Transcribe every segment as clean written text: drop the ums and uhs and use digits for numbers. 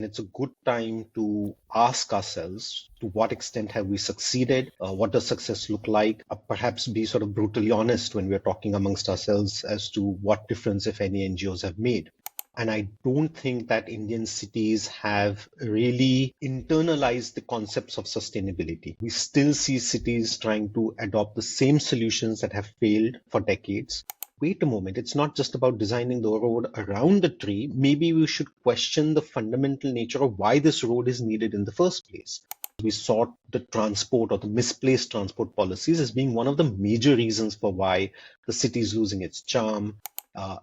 It's a good time to ask ourselves to what extent have we succeeded? What does success look like? Perhaps be sort of brutally honest when we're talking amongst ourselves as to what difference, if any, NGOs have made. And I don't think that Indian cities have really internalized the concepts of sustainability. We still see cities trying to adopt the same solutions that have failed for decades. Wait a moment, it's not just about designing the road around the tree. Maybe we should question the fundamental nature of why this road is needed in the first place. We saw the transport or the misplaced transport policies as being one of the major reasons for why the city is losing its charm.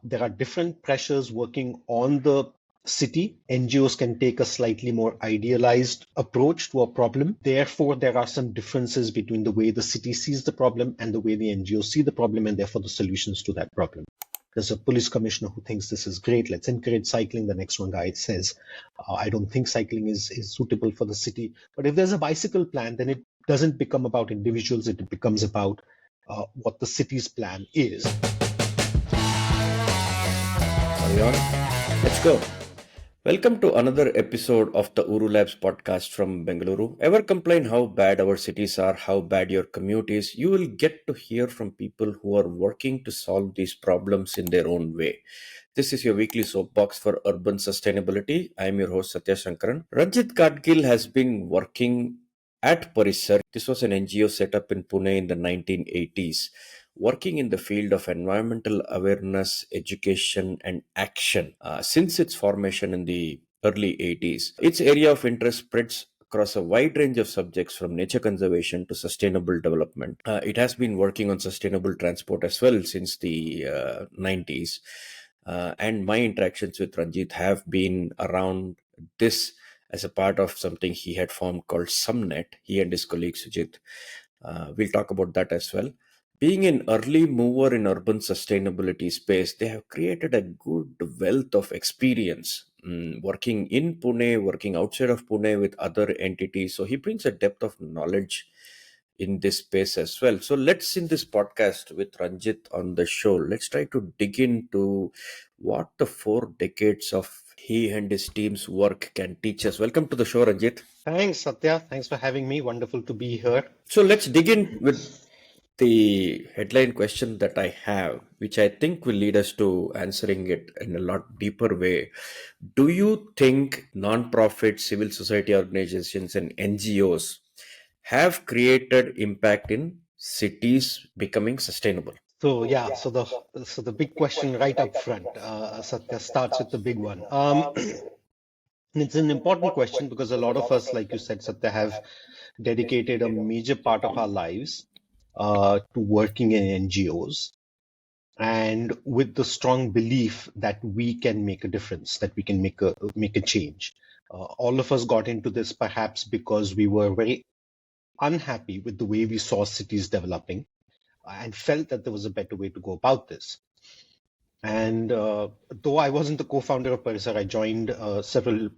There are different pressures working on the city. NGOs can take a slightly more idealized approach to a problem. Therefore, there are some differences between the way the city sees the problem and the way the NGOs see the problem, and therefore the solutions to that problem. There's a police commissioner who thinks this is great. Let's encourage cycling. The next one guy says, I don't think cycling is suitable for the city. But if there's a bicycle plan, then it doesn't become about individuals. It becomes about what the city's plan is. Are we on? Let's go. Welcome to another episode of the OoruLabs podcast from Bengaluru. Ever complain how bad our cities are, how bad your commute is? You will get to hear from people who are working to solve these problems in their own way. This is your weekly soapbox for urban sustainability. I am your host Sathya Sankaran. Ranjit Gadgil has been working at Parisar. This was an NGO set up in Pune in the 1980s, working in the field of environmental awareness, education, and action since its formation in the early 80s. Its area of interest spreads across a wide range of subjects from nature conservation to sustainable development. It has been working on sustainable transport as well since the 90s. And my interactions with Ranjit have been around this as a part of something he had formed called SUMNET, he and his colleague Sujit. We'll talk about that as well. Being an early mover in urban sustainability space, they have created a good wealth of experience working in Pune, working outside of Pune with other entities. So he brings a depth of knowledge in this space as well. So let's, in this podcast with Ranjit on the show, let's try to dig into what the 4 decades of he and his team's work can teach us. Welcome to the show, Ranjit. Thanks, Satya. Thanks for having me. Wonderful to be here. So let's dig in with the headline question that I have, which I think will lead us to answering it in a lot deeper way. Do you think non-profit civil society organizations and NGOs have created impact in cities becoming sustainable? So the big question right up front, Satya, starts with the big one. It's an important question because a lot of us, like you said, Satya, have dedicated a major part of our lives to working in NGOs, and with the strong belief that we can make a difference, that we can make a change. All of us got into this perhaps because we were very unhappy with the way we saw cities developing and felt that there was a better way to go about this. And though I wasn't the co-founder of Parisar, I joined several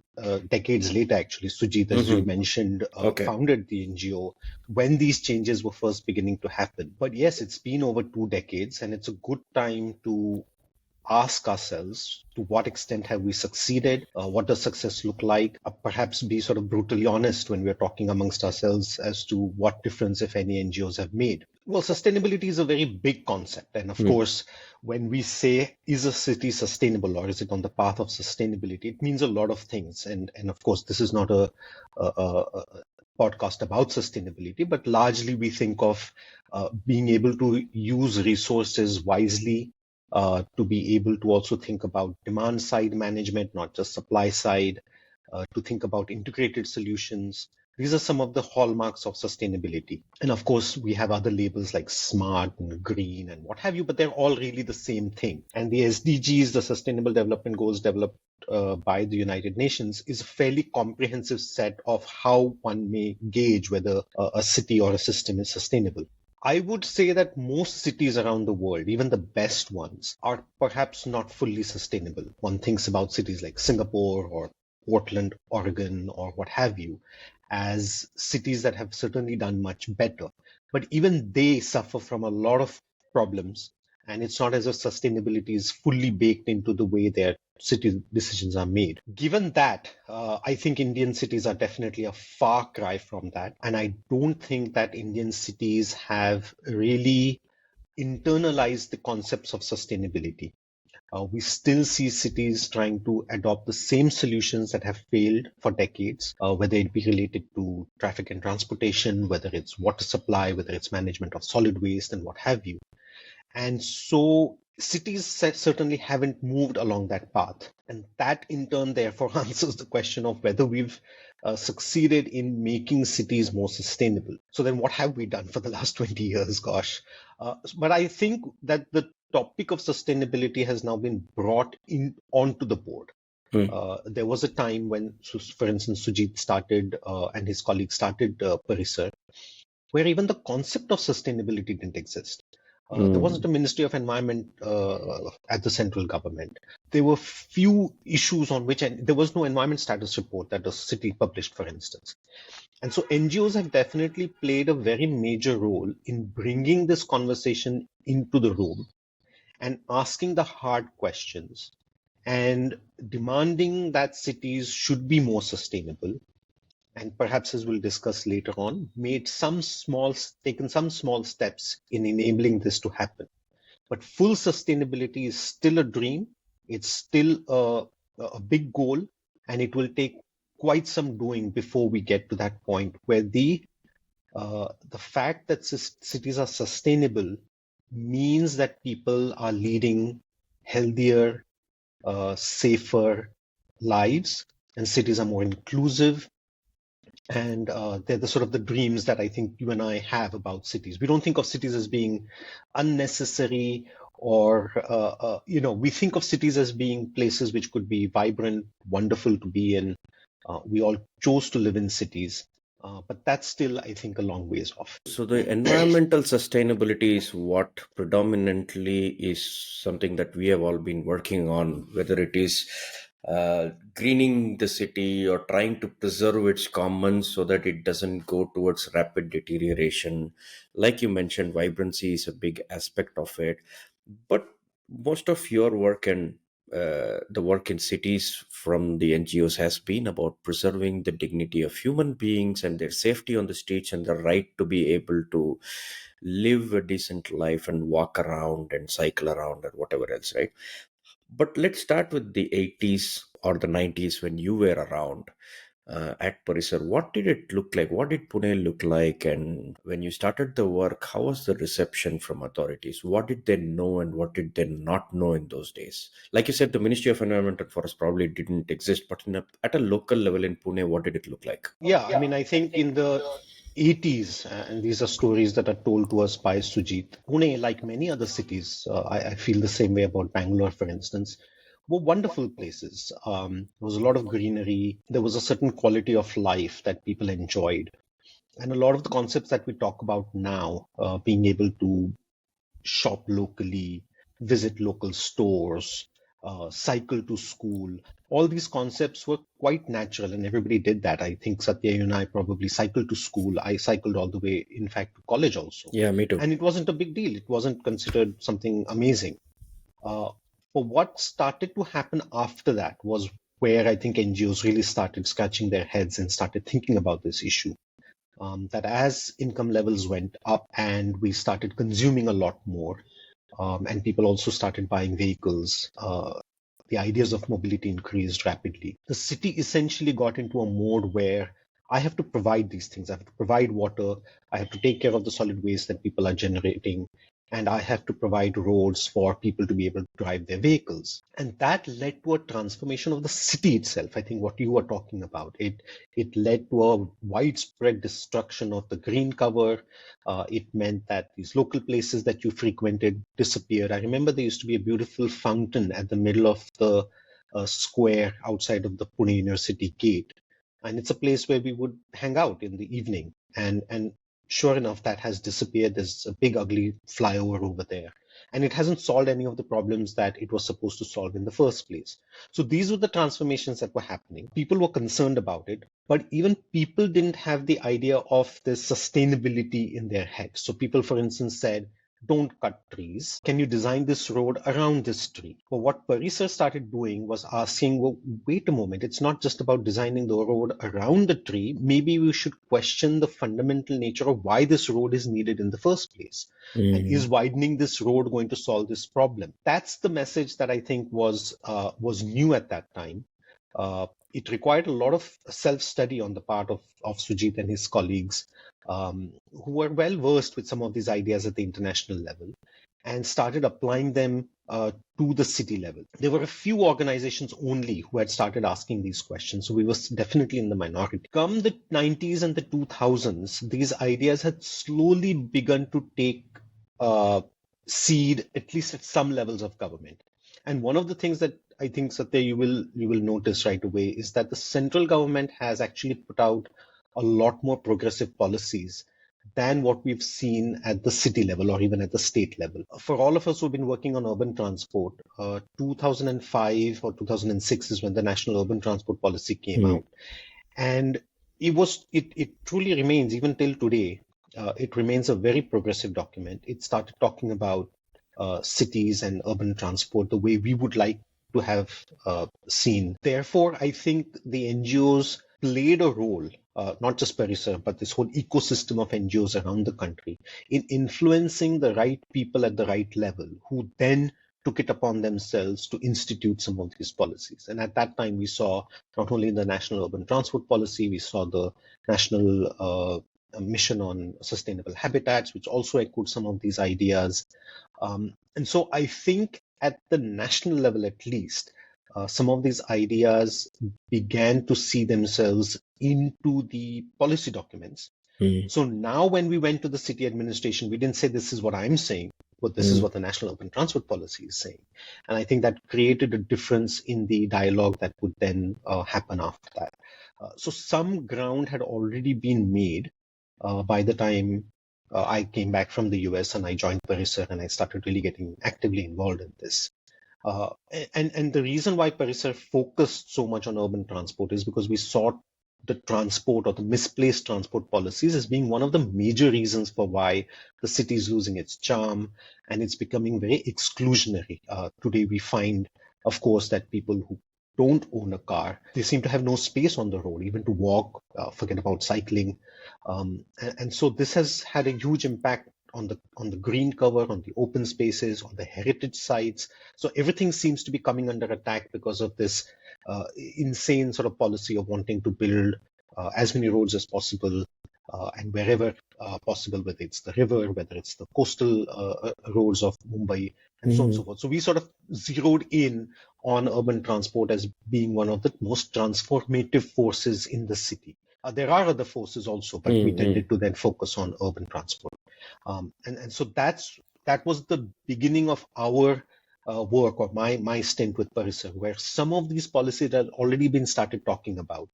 decades later, actually. Sujit, as you mentioned, founded the NGO when these changes were first beginning to happen. But yes, it's been over 2 decades, and it's a good time to ask ourselves to what extent have we succeeded? What does success look like? Perhaps be sort of brutally honest when we're talking amongst ourselves as to what difference, if any, NGOs have made. Well, sustainability is a very big concept. And of course, when we say, is a city sustainable or is it on the path of sustainability, it means a lot of things. And of course, this is not a podcast about sustainability, but largely we think of being able to use resources wisely, to be able to also think about demand side management, not just supply side, to think about integrated solutions. These are some of the hallmarks of sustainability. And of course, we have other labels like smart and green and what have you, but they're all really the same thing. And the SDGs, the Sustainable Development Goals developed by the United Nations, is a fairly comprehensive set of how one may gauge whether a city or a system is sustainable. I would say that most cities around the world, even the best ones, are perhaps not fully sustainable. One thinks about cities like Singapore or Portland, Oregon, or what have you, as cities that have certainly done much better. But even they suffer from a lot of problems And it's not as if sustainability is fully baked into the way their city decisions are made. Given that, I think Indian cities are definitely a far cry from that. And I don't think that Indian cities have really internalized the concepts of sustainability. We still see cities trying to adopt the same solutions that have failed for decades, whether it be related to traffic and transportation, whether it's water supply, whether it's management of solid waste, and what have you. And so cities certainly haven't moved along that path. And that in turn, therefore, answers the question of whether we've succeeded in making cities more sustainable. So then what have we done for the last 20 years? Gosh. But I think that the topic of sustainability has now been brought in onto the board. There was a time when, for instance, Sujit started and his colleagues started Parisar, where even the concept of sustainability didn't exist. There wasn't a Ministry of Environment at the central government. There were few issues on which, and there was no environment status report that the city published, for instance. And so NGOs have definitely played a very major role in bringing this conversation into the room and asking the hard questions and demanding that cities should be more sustainable, and perhaps, as we'll discuss later on, taken some small steps in enabling this to happen. But full sustainability is still a dream. It's still a big goal, and it will take quite some doing before we get to that point where the fact that cities are sustainable means that people are leading healthier, safer lives, and cities are more inclusive. And they're the sort of the dreams that I think you and I have about cities. We don't think of cities as being unnecessary, or we think of cities as being places which could be vibrant, wonderful to be in. We all chose to live in cities, but that's still, I think, a long ways off. So the environmental sustainability is what predominantly is something that we have all been working on, whether it is greening the city or trying to preserve its commons so that it doesn't go towards rapid deterioration. Like you mentioned, vibrancy is a big aspect of it. But most of your work and the work in cities from the NGOs has been about preserving the dignity of human beings and their safety on the streets and the right to be able to live a decent life and walk around and cycle around and whatever else, right? But let's start with the 80s or the 90s when you were around at Parisar. What did it look like? What did Pune look like? And when you started the work, how was the reception from authorities? What did they know and what did they not know in those days? Like you said, the Ministry of Environment and Forest probably didn't exist, but at a local level in Pune, what did it look like? Yeah, I mean, I think in the 80s, and these are stories that are told to us by Sujit, Pune, like many other cities, I feel the same way about Bangalore, for instance, were wonderful places. There was a lot of greenery. There was a certain quality of life that people enjoyed. And a lot of the concepts that we talk about now, being able to shop locally, visit local stores, cycle to school. All these concepts were quite natural, and everybody did that. I think Satya, you and I probably cycled to school. I cycled all the way, in fact, to college also. Yeah, me too. And it wasn't a big deal. It wasn't considered something amazing. But what started to happen after that was where I think NGOs really started scratching their heads and started thinking about this issue. That as income levels went up and we started consuming a lot more, and people also started buying vehicles, the ideas of mobility increased rapidly. The city essentially got into a mode where I have to provide these things. I have to provide water, I have to take care of the solid waste that people are generating, and I have to provide roads for people to be able to drive their vehicles. And that led to a transformation of the city itself. I think what you were talking about, it led to a widespread destruction of the green cover. It meant that these local places that you frequented disappeared. I remember there used to be a beautiful fountain at the middle of the square outside of the Pune University gate. And it's a place where we would hang out in the evening. And sure enough, that has disappeared. There's a big, ugly flyover over there. And it hasn't solved any of the problems that it was supposed to solve in the first place. So these were the transformations that were happening. People were concerned about it, but even people didn't have the idea of the sustainability in their head. So people, for instance, said, don't cut trees. Can you design this road around this tree? But what Parisar started doing was asking, well, wait a moment, it's not just about designing the road around the tree. Maybe we should question the fundamental nature of why this road is needed in the first place. And is Mm. widening this road going to solve this problem? That's the message that I think was new at that time. It required a lot of self-study on the part of Sujit and his colleagues, who were well versed with some of these ideas at the international level and started applying them to the city level. There were a few organizations only who had started asking these questions, so we were definitely in the minority. Come the 90s and the 2000s, these ideas had slowly begun to take uh, seed, at least at some levels of government. And one of the things that I think, Satya, you will notice right away is that the central government has actually put out a lot more progressive policies than what we've seen at the city level or even at the state level. For all of us who've been working on urban transport, 2005 or 2006 is when the National Urban Transport Policy came Mm. out. And it truly remains, even till today, it remains a very progressive document. It started talking about cities and urban transport the way we would like to have seen. Therefore, I think the NGOs played a role, not just Parisar, but this whole ecosystem of NGOs around the country in influencing the right people at the right level who then took it upon themselves to institute some of these policies. And at that time, we saw not only the National Urban Transport Policy, we saw the National Mission on Sustainable Habitats, which also echoed some of these ideas. And so I think at the national level, at least, some of these ideas began to see themselves into the policy documents. Mm. So now when we went to the city administration, we didn't say this is what I'm saying, but this is Mm. what the National Urban Transport Policy is saying. And I think that created a difference in the dialogue that would then happen after that. So some ground had already been made by the time I came back from the US and I joined Parisar and I started really getting actively involved in this. And the reason why Parisar focused so much on urban transport is because we saw the transport or the misplaced transport policies as being one of the major reasons for why the city is losing its charm and it's becoming very exclusionary. Today we find, of course, that people who don't own a car, they seem to have no space on the road, even to walk, forget about cycling. And so this has had a huge impact on the green cover, on the open spaces, on the heritage sites. So everything seems to be coming under attack because of this insane sort of policy of wanting to build as many roads as possible and wherever possible, whether it's the river, whether it's the coastal roads of Mumbai, and so on and so Mm. forth. So we sort of zeroed in on urban transport as being one of the most transformative forces in the city. There are other forces also, but we Mm. tended to then focus on urban transport. And so that was the beginning of our work or my stint with Parisar, where some of these policies had already been started talking about.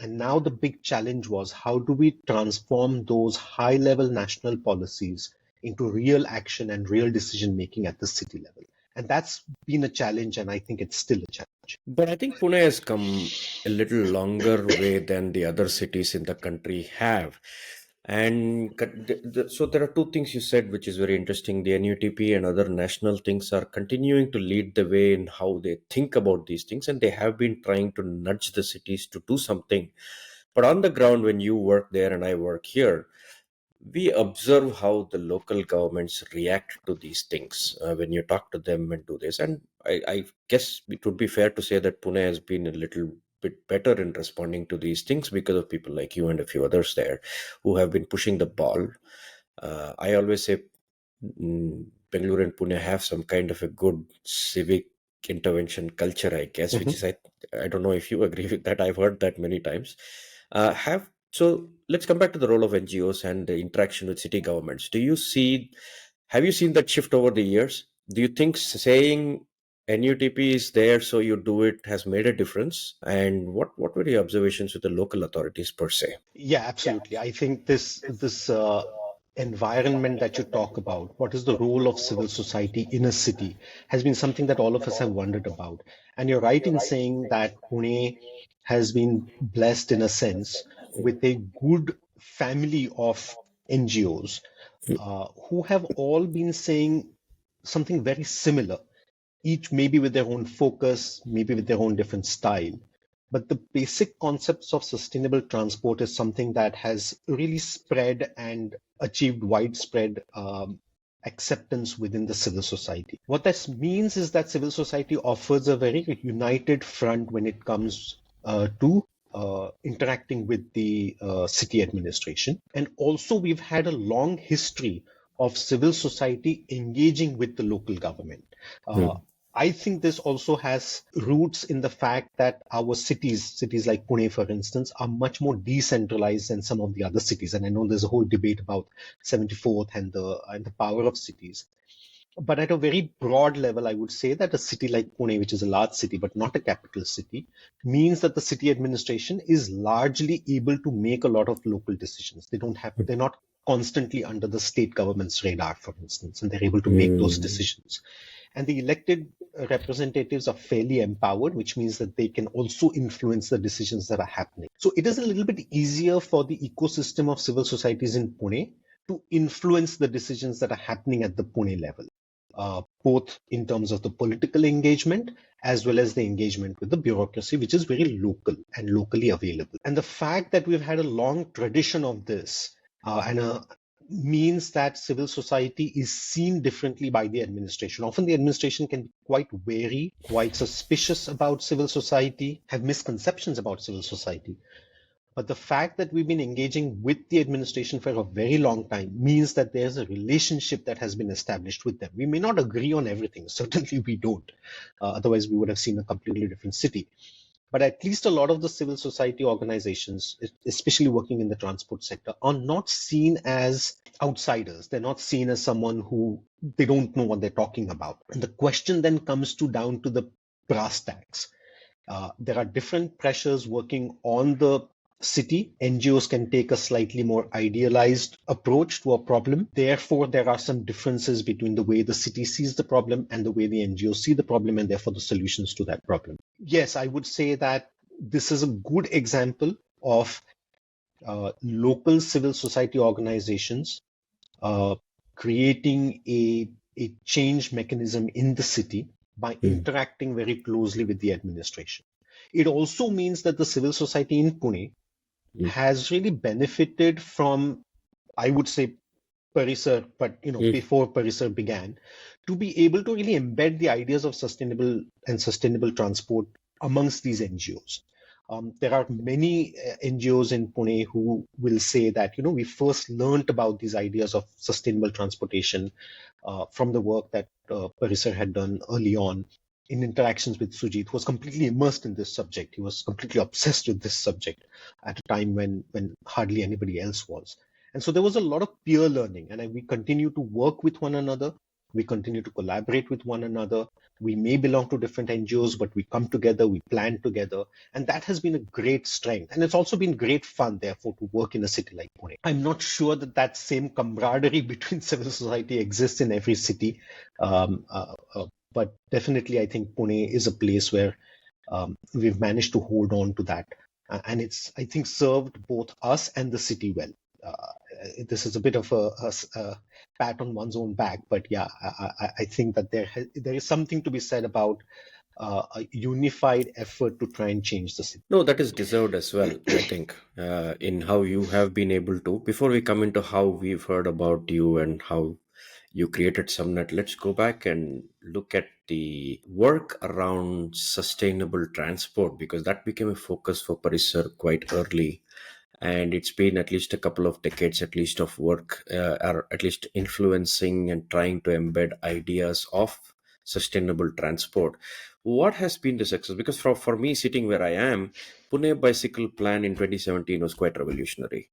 And now the big challenge was how do we transform those high level national policies into real action and real decision making at the city level? And that's been a challenge, and I think it's still a challenge. But I think Pune has come a little longer way than the other cities in the country have. And so there are two things you said, which is very interesting. The NUTP and other national things are continuing to lead the way in how they think about these things, and they have been trying to nudge the cities to do something. But on the ground, when you work there and I work here, we observe how the local governments react to these things when you talk to them and do this. And I guess it would be fair to say that Pune has been a little bit better in responding to these things because of people like you and a few others there who have been pushing the ball. I always say Bangalore and Pune have some kind of a good civic intervention culture, I guess, which Mhm. is I don't know if you agree with that. I've heard that many times. Have so let's come back to the role of NGOs and the interaction with city governments. Have you seen that shift over the years? Do you think saying NUTP is there so you do it has made a difference? And what were your observations with the local authorities per se? Yeah, absolutely. I think this environment that you talk about, what is the role of civil society in a city, has been something that all of us have wondered about. And you're right in saying that Pune has been blessed in a sense with a good family of NGOs who have all been saying something very similar, each maybe with their own focus, maybe with their own different style. But the basic concepts of sustainable transport is something that has really spread and achieved widespread acceptance within the civil society. What this means is that civil society offers a very united front when it comes to interacting with the city administration. And also, we've had a long history of civil society engaging with the local government. Uh, Mm. I think this also has roots in the fact that our cities like Pune, for instance, are much more decentralized than some of the other cities. And I know there's a whole debate about 74th and the power of cities. But at a very broad level, I would say that a city like Pune, which is a large city but not a capital city, means that the city administration is largely able to make a lot of local decisions. They're not constantly under the state government's radar, for instance, and they're able to make those Mm. decisions. And the elected representatives are fairly empowered, which means that they can also influence the decisions that are happening. So it is a little bit easier for the ecosystem of civil societies in Pune to influence the decisions that are happening at the Pune level, both in terms of the political engagement as well as the engagement with the bureaucracy, which is very local and locally available. And the fact that we've had a long tradition of this and means that civil society is seen differently by the administration. Often the administration can be quite wary, quite suspicious about civil society, have misconceptions about civil society. But the fact that we've been engaging with the administration for a very long time means that there's a relationship that has been established with them. We may not agree on everything. Certainly we don't. Otherwise, we would have seen a completely different city. But at least a lot of the civil society organizations, especially working in the transport sector, are not seen as outsiders. They're not seen as someone who they don't know what they're talking about. And the question then comes to down to the brass tacks. There are different pressures working on the city. NGOs can take a slightly more idealized approach to a problem. Therefore, there are some differences between the way the city sees the problem and the way the NGOs see the problem, and therefore the solutions to that problem. Yes, I would say that this is a good example of local civil society organizations uh, creating a change mechanism in the city by Mm. interacting very closely with the administration. It also means that the civil society in Pune Mm. has really benefited from, I would say, Parisar, but Mm. before Parisar began, to be able to really embed the ideas of sustainable transport amongst these NGOs. There are many NGOs in Pune who will say that we first learned about these ideas of sustainable transportation from the work that Parisar had done early on in interactions with Sujit, who was completely immersed in this subject. He was completely obsessed with this subject at a time when hardly anybody else was. And so there was a lot of peer learning, and we continue to work with one another. We continue to collaborate with one another. We may belong to different NGOs, but we come together, we plan together, and that has been a great strength. And it's also been great fun, therefore, to work in a city like Pune. I'm not sure that that same camaraderie between civil society exists in every city, um, uh, but definitely, I think Pune is a place where we've managed to hold on to that, and it's, I think, served both us and the city well. This is a bit of a pat on one's own back, but yeah, I think that there is something to be said about a unified effort to try and change the city. No, that is deserved as well, I think, in how you have been able to. Before we come into how we've heard about you and how you created SUMNET, let's go back and look at the work around sustainable transport, because that became a focus for Parisar quite early. And it's been at least a couple of decades, at least, of work, or at least influencing and trying to embed ideas of sustainable transport. What has been the success? Because for me, sitting where I am, Pune Bicycle Plan in 2017 was quite revolutionary.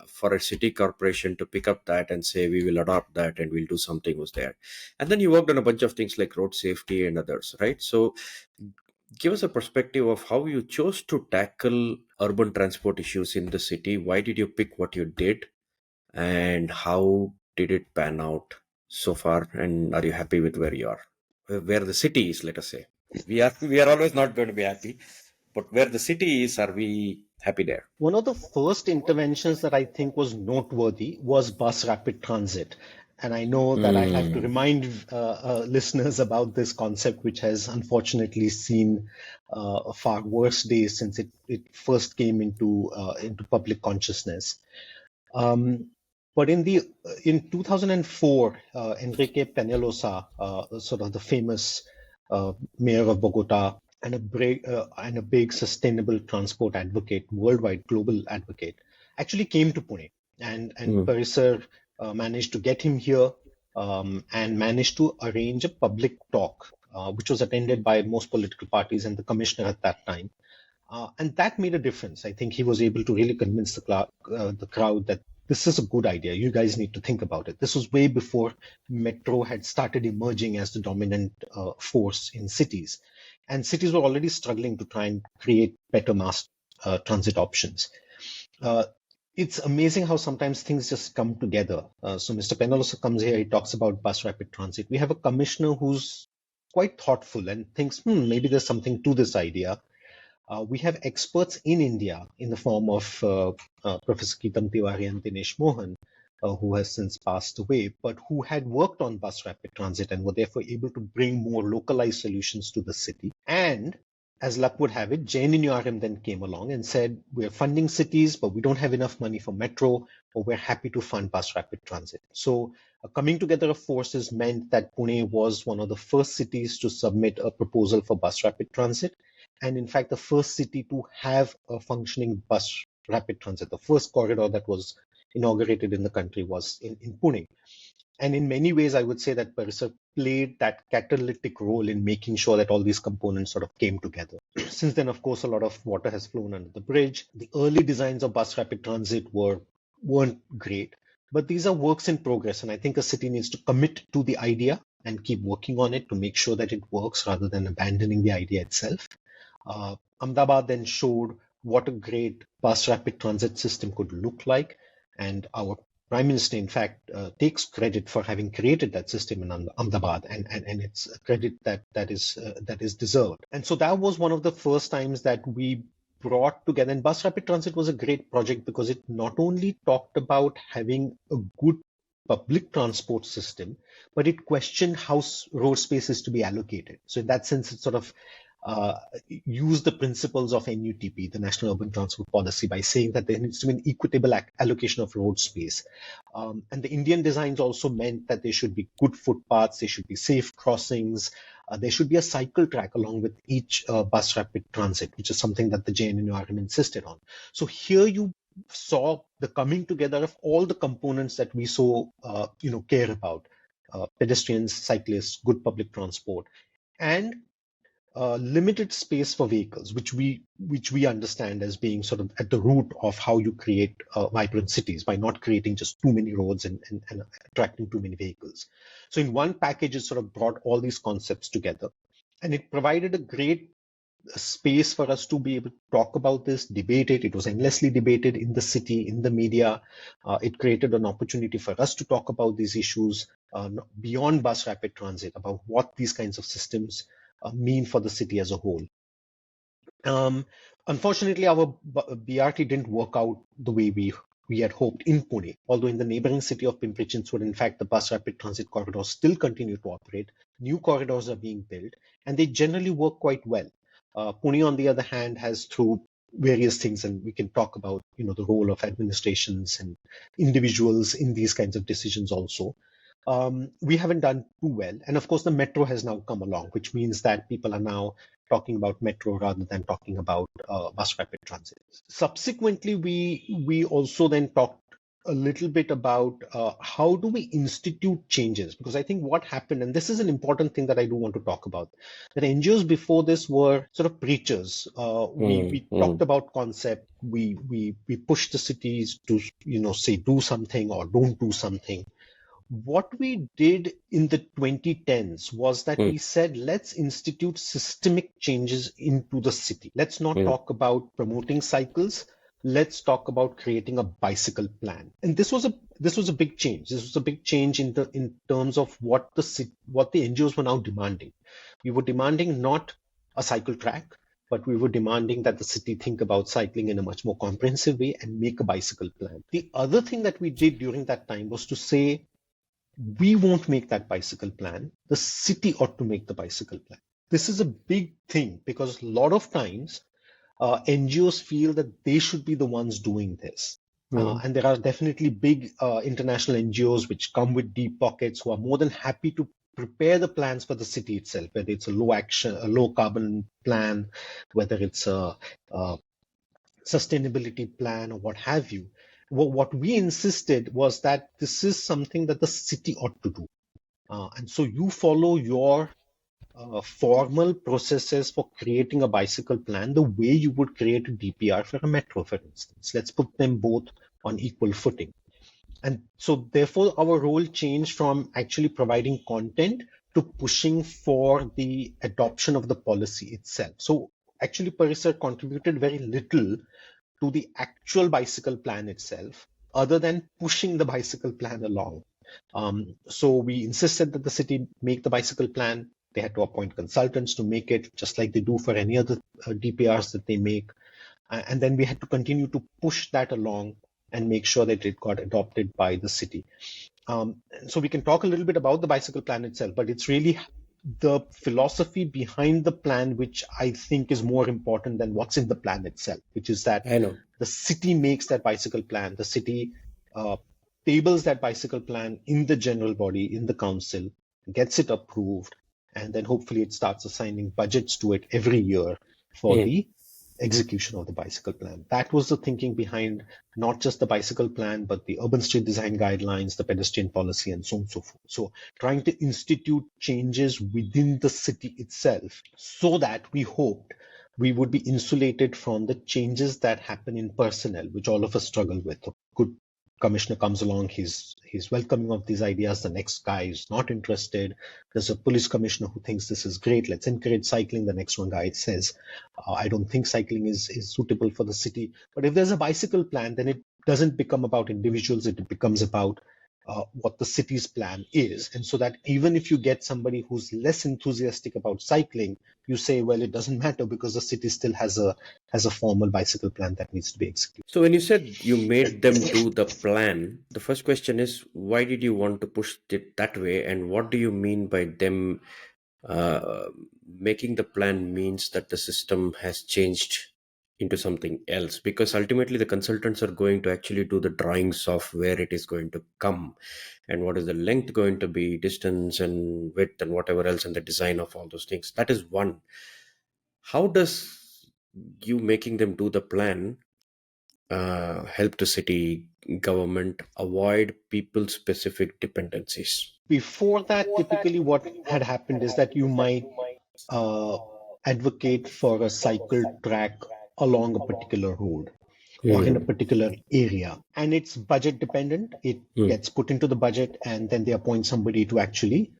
For a city corporation to pick up that and say we will adopt that and we'll do something was there. And then you worked on a bunch of things like road safety and others, right? So give us a perspective of how you chose to tackle urban transport issues in the city. Why did you pick what you did, and how did it pan out so far? And are you happy with where you are, where the city is? Let us say we are always not going to be happy, but where the city is, are we Happy there. One of the first interventions that I think was noteworthy was bus rapid transit. And I know that I have to Mm, remind listeners about this concept, which has unfortunately seen far worse days since it first came into public consciousness. Um, but in 2004, Enrique Peñalosa, sort of the famous mayor of Bogota and a big sustainable transport advocate, worldwide global advocate, actually came to Pune, and mm, Parisar managed to get him here and managed to arrange a public talk, which was attended by most political parties and the commissioner at that time. And that made a difference. I think he was able to really convince the crowd that this is a good idea. You guys need to think about it. This was way before metro had started emerging as the dominant force in cities. And cities were already struggling to try and create better mass transit options. Uh, it's amazing how sometimes things just come together. So Mr. Penalosa comes here, he talks about bus rapid transit. We have a commissioner who's quite thoughtful and thinks, maybe there's something to this idea. We have experts in India in the form of Professor Keetam Tiwari and Dinesh Mohan, who has since passed away, but who had worked on bus rapid transit and were therefore able to bring more localized solutions to the city. And as luck would have it, JNNURM then came along and said, we're funding cities, but we don't have enough money for metro, or we're happy to fund bus rapid transit. So coming together of forces meant that Pune was one of the first cities to submit a proposal for bus rapid transit, and in fact the first city to have a functioning bus rapid transit. The first corridor that was inaugurated in the country was in Pune. And in many ways, I would say that Parisar played that catalytic role in making sure that all these components sort of came together. Since then, of course, a lot of water has flown under the bridge. The early designs of bus rapid transit weren't great, but these are works in progress. And I think a city needs to commit to the idea and keep working on it to make sure that it works rather than abandoning the idea itself. Ahmedabad then showed what a great bus rapid transit system could look like, and our Prime Minister, in fact, takes credit for having created that system in Ahmedabad, and it's a credit that is deserved. And so that was one of the first times that we brought together. And bus rapid transit was a great project because it not only talked about having a good public transport system, but it questioned how road space is to be allocated. So in that sense, it sort of uh, use the principles of NUTP, the National Urban Transport Policy, by saying that there needs to be an equitable allocation of road space. And the Indian designs also meant that there should be good footpaths, there should be safe crossings, there should be a cycle track along with each bus rapid transit, which is something that the JNNURM insisted on. So here you saw the coming together of all the components that we so care about: pedestrians, cyclists, good public transport, and limited space for vehicles, which we understand as being sort of at the root of how you create vibrant cities, by not creating just too many roads and attracting too many vehicles. So in one package, it sort of brought all these concepts together, and it provided a great space for us to be able to talk about this, debate it. It was endlessly debated in the city, in the media. It created an opportunity for us to talk about these issues beyond bus rapid transit, about what these kinds of systems mean for the city as a whole. Um, Unfortunately, our BRT didn't work out the way we had hoped in Pune. Although in the neighboring city of Pimpri-Chinchwad, in fact, the bus rapid transit corridors still continue to operate. New corridors are being built, and they generally work quite well. Pune, on the other hand, has through various things, and we can talk about the role of administrations and individuals in these kinds of decisions also. We haven't done too well. And of course, the metro has now come along, which means that people are now talking about metro rather than talking about bus rapid transit. Subsequently, we also then talked a little bit about how do we institute changes, because I think what happened, and this is an important thing that I do want to talk about, that NGOs before this were sort of preachers. We talked mm, about concept, we pushed the cities to say do something or don't do something. What we did in the 2010s was that mm, we said, let's institute systemic changes into the city. Let's not mm, talk about promoting cycles. Let's talk about creating a bicycle plan. And this was a big change. This was a big change in terms of what the NGOs were now demanding. We were demanding not a cycle track. but we were demanding that the city think about cycling in a much more comprehensive way and make a bicycle plan. The other thing that we did during that time was to say, we won't make that bicycle plan. The city ought to make the bicycle plan. This is a big thing because a lot of times NGOs feel that they should be the ones doing this. And there are definitely big international NGOs which come with deep pockets who are more than happy to prepare the plans for the city itself, whether it's a low carbon plan, whether it's a sustainability plan or what have you. What we insisted was that this is something that the city ought to do. And so you follow your formal processes for creating a bicycle plan the way you would create a DPR for a metro, for instance. Let's put them both on equal footing. And so therefore our role changed from actually providing content to pushing for the adoption of the policy itself. So actually Parisar contributed very little to the actual bicycle plan itself, other than pushing the bicycle plan along. So we insisted that the city make the bicycle plan. They had to appoint consultants to make it, just like they do for any other DPRs that they make. And then we had to continue to push that along and make sure that it got adopted by the city. So we can talk a little bit about the bicycle plan itself, but it's really the philosophy behind the plan which I think is more important than what's in the plan itself, which is that the city makes that bicycle plan. The city tables that bicycle plan in the general body, in the council, gets it approved, and then hopefully it starts assigning budgets to it every year for the execution of the bicycle plan. That was the thinking behind not just the bicycle plan, but the urban street design guidelines, the pedestrian policy, and so on and so forth. So trying to institute changes within the city itself so that we hoped we would be insulated from the changes that happen in personnel, which all of us struggle with. A good commissioner comes along, he's welcoming of these ideas. The next guy is not interested. There's a police commissioner who thinks this is great. Let's encourage cycling. The next one guy says, I don't think cycling is suitable for the city. But if there's a bicycle plan, then it doesn't become about individuals. It becomes about what the city's plan is. And so that even if you get somebody who's less enthusiastic about cycling, you say, well, it doesn't matter because the city still has a formal bicycle plan that needs to be executed. So when you said you made them do the plan, the first question is, why did you want to push it that way? And what do you mean by them making the plan means that the system has changed into something else? Because ultimately the consultants are going to actually do the drawings of where it is going to come and what is the length going to be, distance and width and whatever else, and the design of all those things. That is one. How does you making them do the plan help the city government avoid people-specific dependencies? Before that, typically what had happened is that you might advocate for a cycle track along a particular road or in a particular area, and it's budget dependent. It gets put into the budget, and then they appoint somebody to actually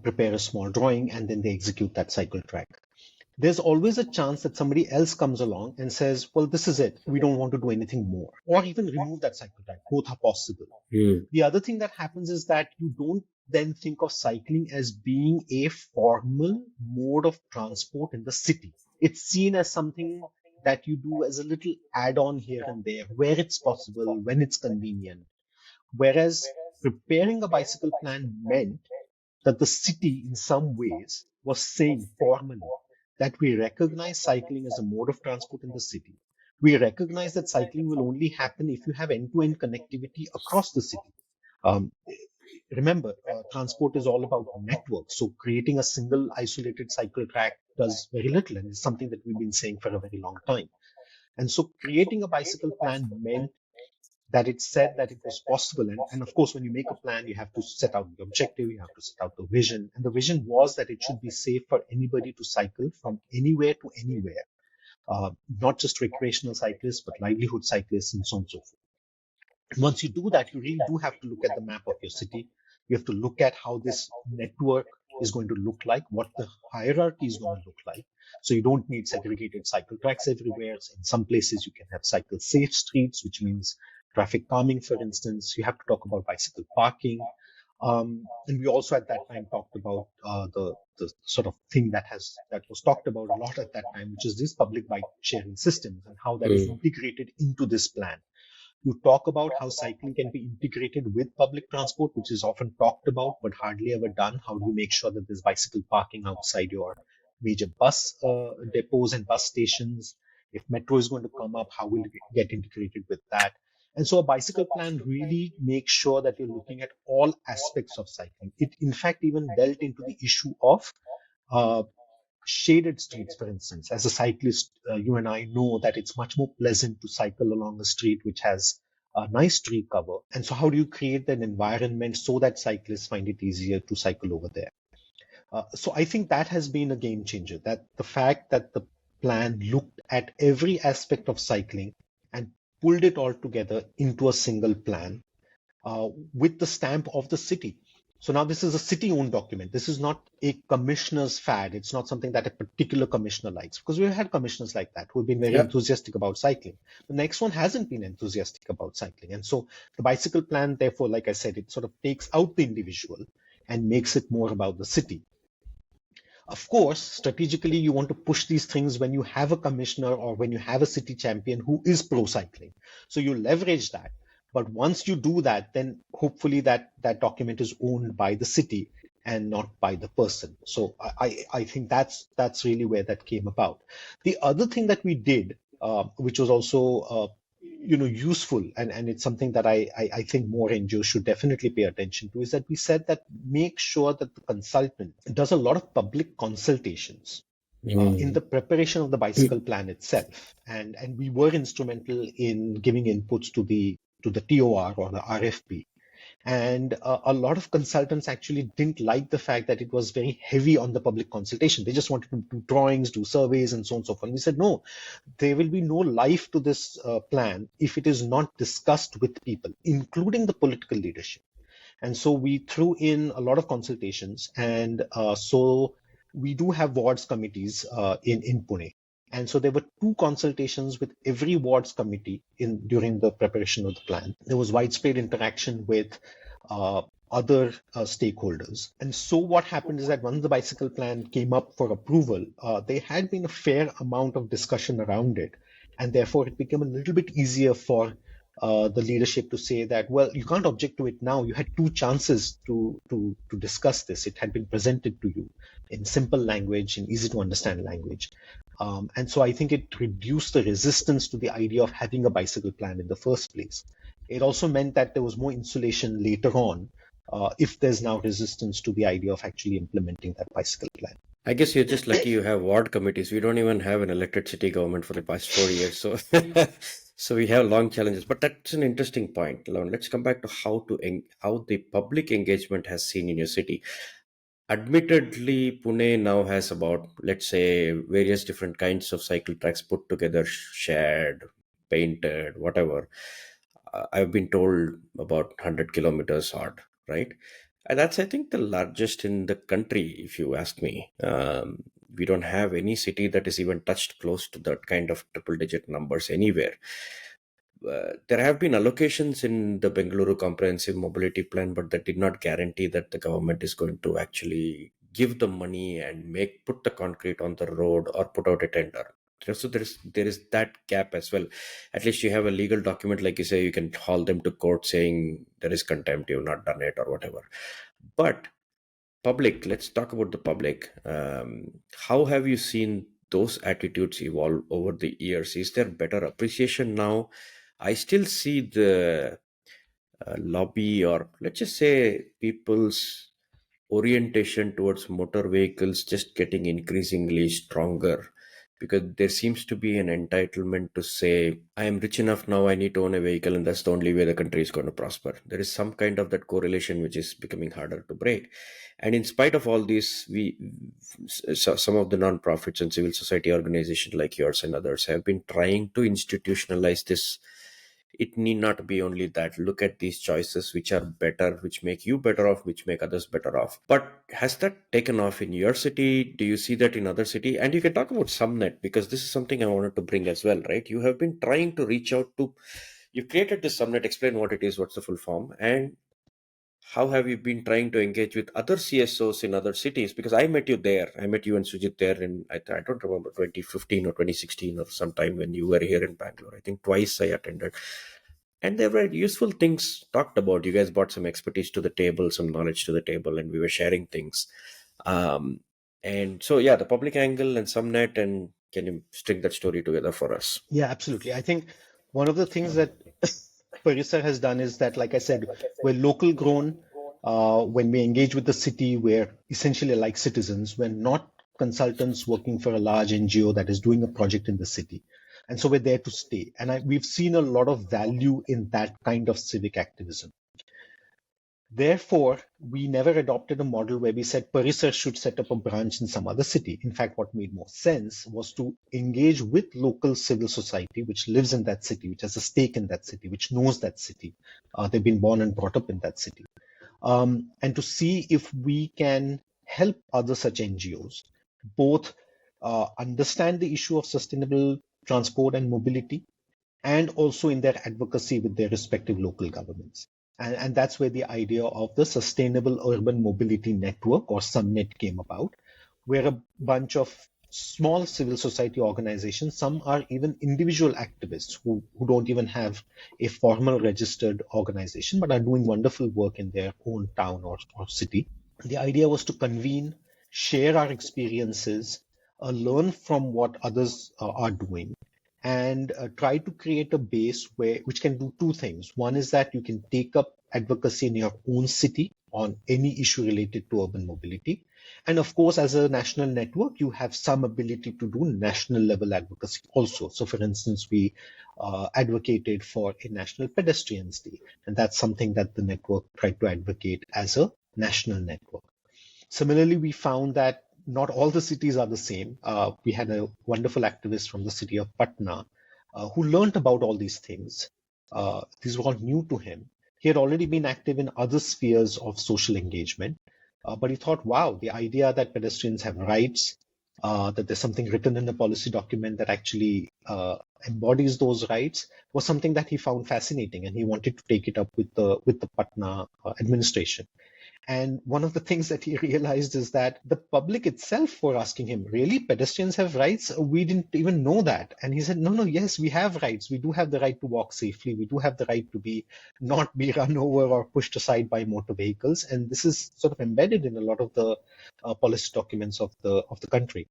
prepare a small drawing, and then they execute that cycle track. There's always a chance that somebody else comes along and says, well, this is it. We don't want to do anything more, or even remove that cycle track. Both are possible. The other thing that happens is that you don't then think of cycling as being a formal mode of transport in the city. It's seen as something that you do as a little add-on here and there, where it's possible, when it's convenient. Whereas preparing a bicycle plan meant that the city, in some ways, was saying formally that we recognize cycling as a mode of transport in the city. We recognize that cycling will only happen if you have end-to-end connectivity across the city. Remember, transport is all about networks. So creating a single isolated cycle track does very little, and it's something that we've been saying for a very long time. And so creating a bicycle plan meant that it said that it was possible. And of course, when you make a plan, you have to set out the objective, you have to set out the vision. And the vision was that it should be safe for anybody to cycle from anywhere to anywhere, not just recreational cyclists, but livelihood cyclists and so on and so forth. Once you do that, you really do have to look at the map of your city. You have to look at how this network is going to look like, what the hierarchy is going to look like. So you don't need segregated cycle tracks everywhere. So in some places, you can have cycle safe streets, which means traffic calming, for instance. You have to talk about bicycle parking. And we also at that time talked about the sort of thing that was talked about a lot at that time, which is these public bike sharing systems and how that is Mm. integrated into this plan. You talk about how cycling can be integrated with public transport, which is often talked about but hardly ever done. How do you make sure that there's bicycle parking outside your major bus depots and bus stations? If metro is going to come up, how will it get integrated with that? And so a bicycle plan really makes sure that you're looking at all aspects of cycling. It, in fact, even dealt into the issue of uh, shaded streets, for instance. As a cyclist, you and I know that it's much more pleasant to cycle along a street which has a nice tree cover. And so, how do you create an environment so that cyclists find it easier to cycle over there? So, I think that has been a game changer. That the fact that the plan looked at every aspect of cycling and pulled it all together into a single plan with the stamp of the city. So now this is a city-owned document. This is not a commissioner's fad. It's not something that a particular commissioner likes, because we've had commissioners like that who have been very Yeah. enthusiastic about cycling. The next one hasn't been enthusiastic about cycling. And so the bicycle plan, therefore, like I said, it sort of takes out the individual and makes it more about the city. Of course, strategically, you want to push these things when you have a commissioner or when you have a city champion who is pro cycling. So you leverage that. But once you do that, then hopefully that document is owned by the city and not by the person. So I think that's really where that came about. The other thing that we did, which was also useful, and it's something that I think more NGOs should definitely pay attention to, is that we said that make sure that the consultant does a lot of public consultations in Mm. the preparation of the bicycle plan itself, and we were instrumental in giving inputs to the TOR or the RFP. And a lot of consultants actually didn't like the fact that it was very heavy on the public consultation. They just wanted to do drawings, do surveys, and so on and so forth. And we said, no, there will be no life to this plan if it is not discussed with people, including the political leadership. And so we threw in a lot of consultations. And so we do have wards committees in Pune. And so there were two consultations with every wards committee during the preparation of the plan. There was widespread interaction with uh, other stakeholders. And so what happened is that once the bicycle plan came up for approval, there had been a fair amount of discussion around it. And therefore, it became a little bit easier for the leadership to say that, well, you can't object to it now. You had two chances to discuss this. It had been presented to you in simple language, in easy to understand language. And so I think it reduced the resistance to the idea of having a bicycle plan in the first place. It also meant that there was more insulation later on if there's now resistance to the idea of actually implementing that bicycle plan. I guess you're just lucky you have ward committees. We don't even have an elected city government for the past 4 years, so so we have long challenges. But that's an interesting point. Now, let's come back to how the public engagement has seen in your city. Admittedly, Pune now has about, let's say, various different kinds of cycle tracks put together, shared, painted, whatever. I've been told about 100 kilometers odd, right? And that's, I think, the largest in the country, if you ask me. We don't have any city that is even touched close to that kind of triple digit numbers anywhere. There have been allocations in the Bengaluru Comprehensive Mobility Plan, but that did not guarantee that the government is going to actually give the money and put the concrete on the road or put out a tender. So there is that gap as well. At least you have a legal document, like you say, you can haul them to court saying there is contempt, you've not done it or whatever. But public, let's talk about the public. How have you seen those attitudes evolve over the years? Is there better appreciation now? I still see the lobby, or let's just say people's orientation towards motor vehicles just getting increasingly stronger, because there seems to be an entitlement to say, I am rich enough now, I need to own a vehicle, and that's the only way the country is going to prosper. There is some kind of that correlation which is becoming harder to break. And in spite of all this, some of the non-profits and civil society organizations like yours and others have been trying to institutionalize this. It need not be only that. Look at these choices which are better, which make you better off, which make others better off. But has that taken off in your city? Do you see that in other city? And you can talk about SUMNET, because this is something I wanted to bring as well, right? You have been trying to reach out to, you created this SUMNET. Explain what it is, what's the full form, and how have you been trying to engage with other CSOs in other cities? Because I met you there. I met you and Sujit there in, I don't remember, 2015 or 2016 or sometime when you were here in Bangalore. I think twice I attended. And there were useful things talked about. You guys brought some expertise to the table, some knowledge to the table, and we were sharing things. And so, yeah, the public angle and SUMNET, and can you string that story together for us? Yeah, absolutely. I think one of the things that Parisar has done is that, like I said, we're local grown. When we engage with the city, we're essentially like citizens. We're not consultants working for a large NGO that is doing a project in the city. And so we're there to stay. And we've seen a lot of value in that kind of civic activism. Therefore, we never adopted a model where we said Parisar should set up a branch in some other city. In fact, what made more sense was to engage with local civil society, which lives in that city, which has a stake in that city, which knows that city. They've been born and brought up in that city. And to see if we can help other such NGOs both understand the issue of sustainable transport and mobility, and also in their advocacy with their respective local governments. And that's where the idea of the Sustainable Urban Mobility Network, or SUMNET, came about, where a bunch of small civil society organizations, some are even individual activists who don't even have a formal registered organization, but are doing wonderful work in their own town or city. The idea was to convene, share our experiences, learn from what others are doing, and try to create a base which can do two things. One is that you can take up advocacy in your own city on any issue related to urban mobility. And of course, as a national network, you have some ability to do national level advocacy also. So for instance, we advocated for a National Pedestrians Day, and that's something that the network tried to advocate as a national network. Similarly, we found that not all the cities are the same. We had a wonderful activist from the city of Patna who learned about all these things. These were all new to him. He had already been active in other spheres of social engagement, but he thought, wow, the idea that pedestrians have rights, that there's something written in the policy document that actually embodies those rights, was something that he found fascinating, and he wanted to take it up with the Patna administration. And one of the things that he realized is that the public itself were asking him, really, pedestrians have rights? We didn't even know that. And he said, no, yes, we have rights. We do have the right to walk safely. We do have the right to not be run over or pushed aside by motor vehicles. And this is sort of embedded in a lot of the policy documents of the country.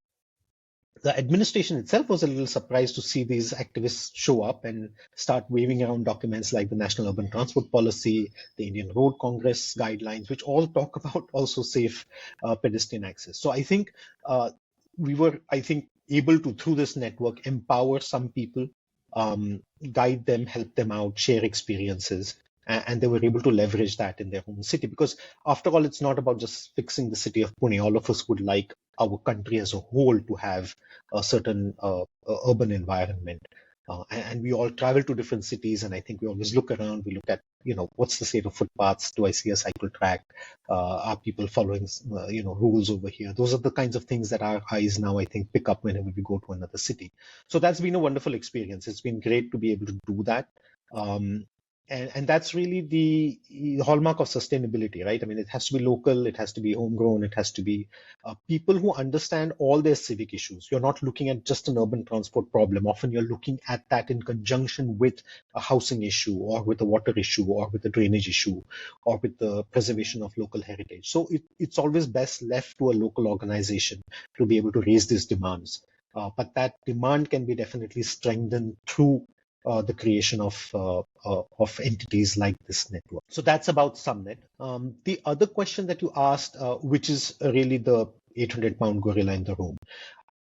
The administration itself was a little surprised to see these activists show up and start waving around documents like the National Urban Transport Policy, the Indian Road Congress guidelines, which all talk about also safe pedestrian access. So I think we were, able to, through this network, empower some people, guide them, help them out, share experiences, and they were able to leverage that in their own city. Because after all, it's not about just fixing the city of Pune. All of us would like our country as a whole to have a certain urban environment. And we all travel to different cities, and I think we always look around. We look at, what's the state of footpaths? Do I see a cycle track? Are people following, rules over here? Those are the kinds of things that our eyes now, I think, pick up whenever we go to another city. So that's been a wonderful experience. It's been great to be able to do that. And that's really the hallmark of sustainability, right? I mean, it has to be local, it has to be homegrown, it has to be people who understand all their civic issues. You're not looking at just an urban transport problem. Often you're looking at that in conjunction with a housing issue, or with a water issue, or with a drainage issue, or with the preservation of local heritage. So it's always best left to a local organization to be able to raise these demands. But that demand can be definitely strengthened through the creation of entities like this network. So that's about SUMNET. The other question that you asked, which is really the 800-pound gorilla in the room,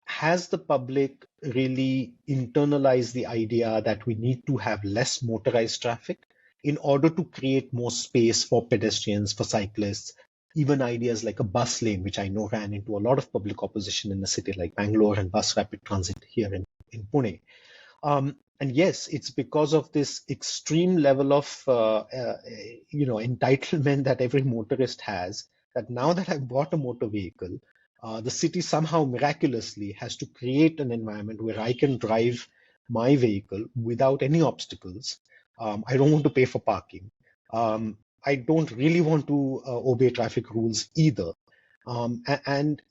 has the public really internalized the idea that we need to have less motorized traffic in order to create more space for pedestrians, for cyclists? Even ideas like a bus lane, which I know ran into a lot of public opposition in a city like Bangalore, and bus rapid transit here in Pune. And yes, it's because of this extreme level of entitlement that every motorist has, that now that I've bought a motor vehicle, the city somehow miraculously has to create an environment where I can drive my vehicle without any obstacles. I don't want to pay for parking. I don't really want to obey traffic rules either. And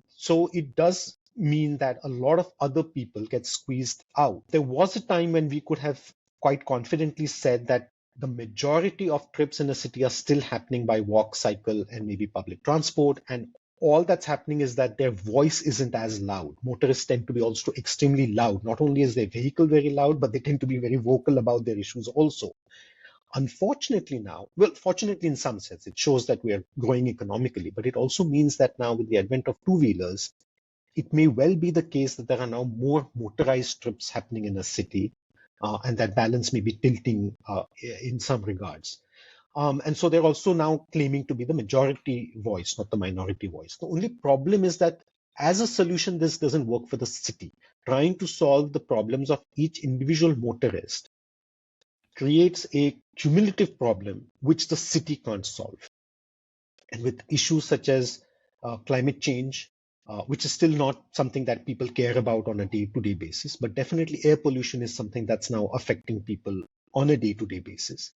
so it does mean that a lot of other people get squeezed out. There was a time when we could have quite confidently said that the majority of trips in a city are still happening by walk, cycle, and maybe public transport. And all that's happening is that their voice isn't as loud. Motorists tend to be also extremely loud. Not only is their vehicle very loud, but they tend to be very vocal about their issues also. Unfortunately now, well, fortunately in some sense, it shows that we are growing economically, but it also means that now with the advent of two-wheelers, it may well be the case that there are now more motorized trips happening in a city, and that balance may be tilting in some regards. And so they're also now claiming to be the majority voice, not the minority voice. The only problem is that as a solution, this doesn't work for the city. Trying to solve the problems of each individual motorist creates a cumulative problem which the city can't solve. And with issues such as climate change, which is still not something that people care about on a day-to-day basis, but definitely air pollution is something that's now affecting people on a day-to-day basis,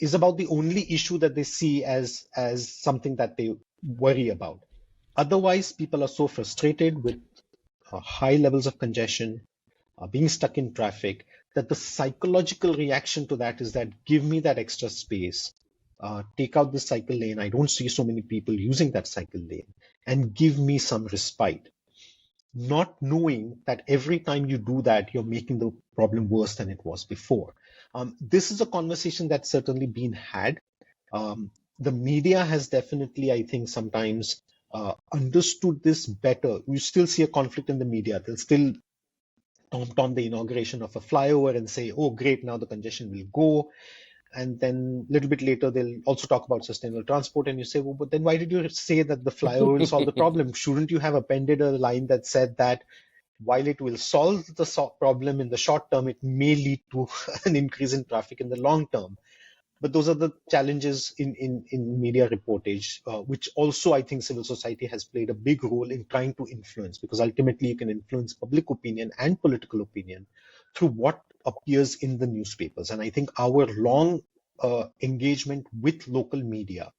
is about the only issue that they see as something that they worry about. Otherwise, people are so frustrated with high levels of congestion, being stuck in traffic, that the psychological reaction to that is that give me that extra space, take out the cycle lane. I don't see so many people using that cycle lane, and give me some respite. Not knowing that every time you do that, you're making the problem worse than it was before. This is a conversation that's certainly been had. The media has definitely, I think, sometimes understood this better. You still see a conflict in the media. They'll still on the inauguration of a flyover and say, oh, great, now the congestion will go. And then a little bit later, they'll also talk about sustainable transport. And you say, well, but then why did you say that the flyover will solve the problem? Shouldn't you have appended a line that said that while it will solve the problem in the short term, it may lead to an increase in traffic in the long term? But those are the challenges in media reportage, which also I think civil society has played a big role in trying to influence, because ultimately you can influence public opinion and political opinion through what appears in the newspapers. And I think our long engagement with local media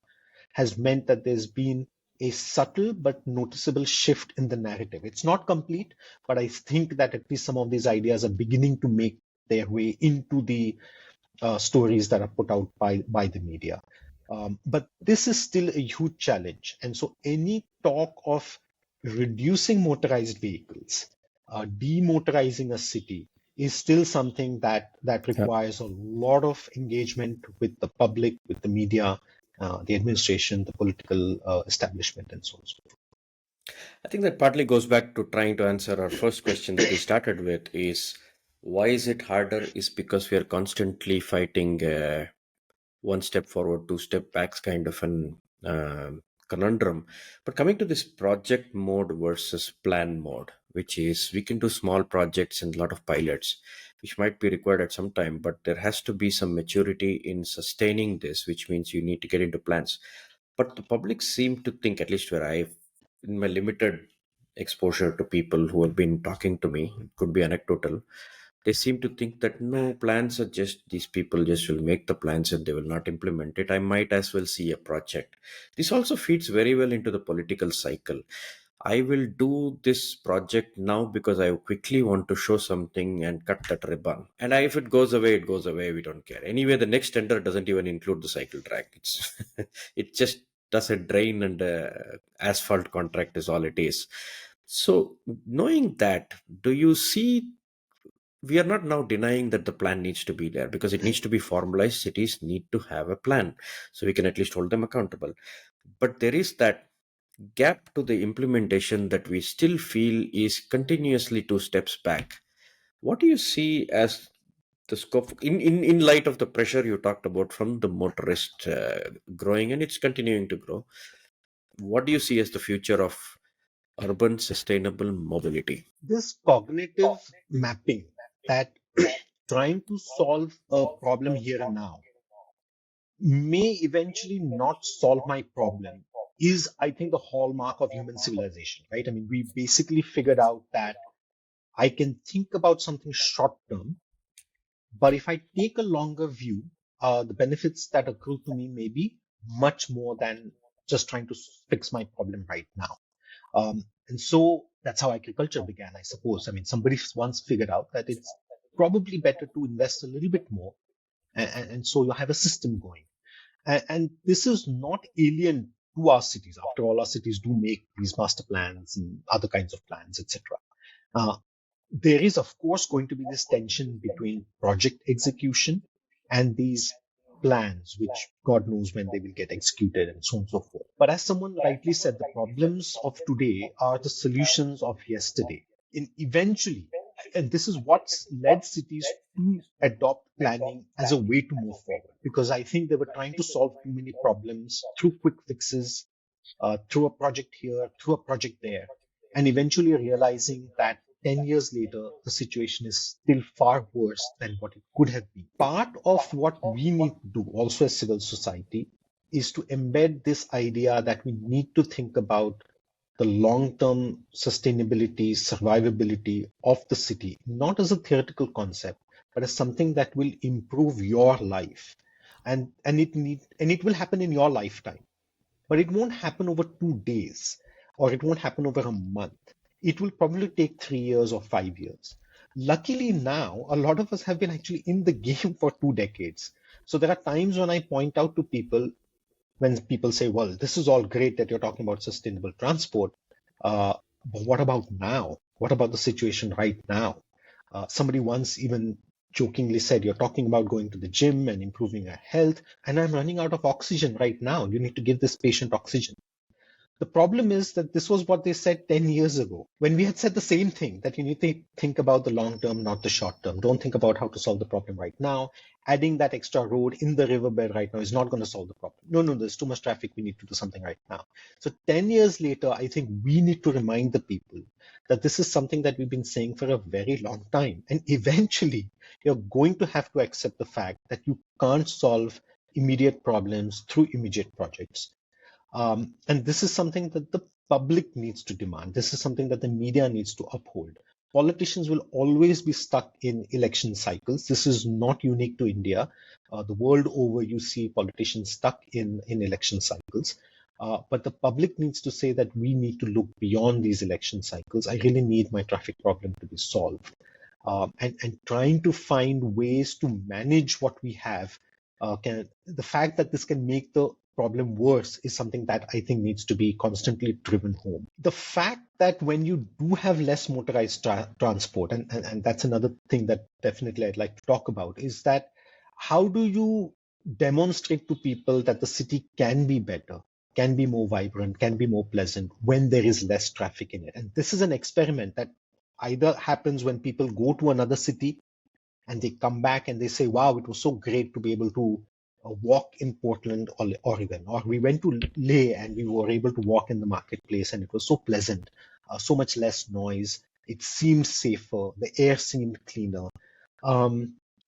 has meant that there's been a subtle but noticeable shift in the narrative. It's not complete, but I think that at least some of these ideas are beginning to make their way into the stories that are put out by the media. But this is still a huge challenge. And so any talk of reducing motorized vehicles, demotorizing a city, is still something that Yeah. requires a lot of engagement with the public, with the media, the administration, the political establishment, and so on. I think that partly goes back to trying to answer our first question that we started with is why is it harder? Is because we are constantly fighting one step forward, two step backs kind of an conundrum. But coming to this project mode versus plan mode, which is we can do small projects and a lot of pilots, which might be required at some time, but there has to be some maturity in sustaining this, which means you need to get into plans. But the public seem to think, at least where I, in my limited exposure to people who have been talking to me, it could be anecdotal, they seem to think that no, plans are just these people just will make the plans and they will not implement it. I might as well see a project. This also feeds very well into the political cycle. I will do this project now because I quickly want to show something and cut that ribbon. And if it goes away, it goes away. We don't care. Anyway, the next tender doesn't even include the cycle track. It's it just does a drain and asphalt contract is all it is. So knowing that, do you see we are not now denying that the plan needs to be there because it needs to be formalized. Cities need to have a plan so we can at least hold them accountable. But there is that gap to the implementation that we still feel is continuously two steps back. What do you see as the scope in light of the pressure you talked about from the motorist growing and it's continuing to grow? What do you see as the future of urban sustainable mobility? This cognitive mapping that trying to solve a problem here and now may eventually not solve my problem is, I think, the hallmark of human civilization, right? I mean, we basically figured out that I can think about something short term, but if I take a longer view, the benefits that accrue to me may be much more than just trying to fix my problem right now. And so that's how agriculture began, I suppose. I mean, somebody once figured out that it's probably better to invest a little bit more, and so you have a system going. And this is not alien to our cities. After all, our cities do make these master plans and other kinds of plans, etc. There is, of course, going to be this tension between project execution and these plans, which God knows when they will get executed and so on and so forth. But as someone rightly said, the problems of today are the solutions of yesterday. Eventually, and this is what's led cities to adopt planning as a way to move forward, because I think they were trying to solve too many problems through quick fixes, through a project here, through a project there, and eventually realizing that 10 years later, the situation is still far worse than what it could have been. Part of what we need to do also as civil society is to embed this idea that we need to think about the long-term sustainability, survivability of the city, not as a theoretical concept, but as something that will improve your life. And it will happen in your lifetime. But it won't happen over 2 days, or it won't happen over a month. It will probably take 3 years or 5 years. Luckily now, a lot of us have been actually in the game for 2 decades. So there are times when I point out to people, when people say, well, this is all great that you're talking about sustainable transport, but what about now? What about the situation right now? Somebody once even jokingly said, you're talking about going to the gym and improving your health, and I'm running out of oxygen right now. You need to give this patient oxygen. The problem is that this was what they said 10 years ago, when we had said the same thing, that you need to think about the long term, not the short term. Don't think about how to solve the problem right now. Adding that extra road in the riverbed right now is not going to solve the problem. No, there's too much traffic. We need to do something right now. So 10 years later, I think we need to remind the people that this is something that we've been saying for a very long time. And eventually, you're going to have to accept the fact that you can't solve immediate problems through immediate projects. And this is something that the public needs to demand. This is something that the media needs to uphold. Politicians will always be stuck in election cycles. This is not unique to India. The world over, you see politicians stuck in election cycles. But the public needs to say that we need to look beyond these election cycles. I really need my traffic problem to be solved. And trying to find ways to manage what we have. The fact that this can make the problem worse is something that I think needs to be constantly driven home. The fact that when you do have less motorized transport, and that's another thing that definitely I'd like to talk about, is that how do you demonstrate to people that the city can be better, can be more vibrant, can be more pleasant when there is less traffic in it? And this is an experiment that either happens when people go to another city and they come back and they say, wow, it was so great to be able to walk in Portland, Oregon, or we went to Leh and we were able to walk in the marketplace and it was so pleasant, so much less noise. It seemed safer. The air seemed cleaner.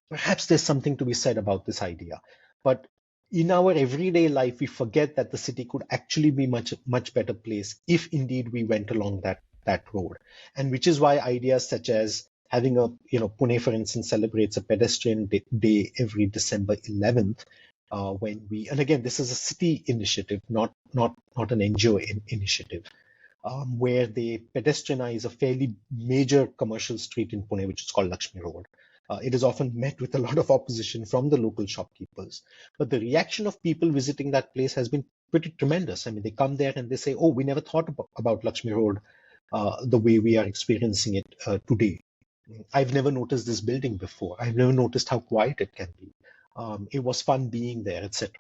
Perhaps there's something to be said about this idea, but in our everyday life, we forget that the city could actually be much better place if indeed we went along that road. And which is why ideas such as having Pune, for instance, celebrates a pedestrian day every December 11th, and again, this is a city initiative, not an NGO initiative, where they pedestrianize a fairly major commercial street in Pune, which is called Lakshmi Road. It is often met with a lot of opposition from the local shopkeepers. But the reaction of people visiting that place has been pretty tremendous. I mean, they come there and they say, oh, we never thought about Lakshmi Road the way we are experiencing it today. I've never noticed this building before. I've never noticed how quiet it can be. It was fun being there, etc.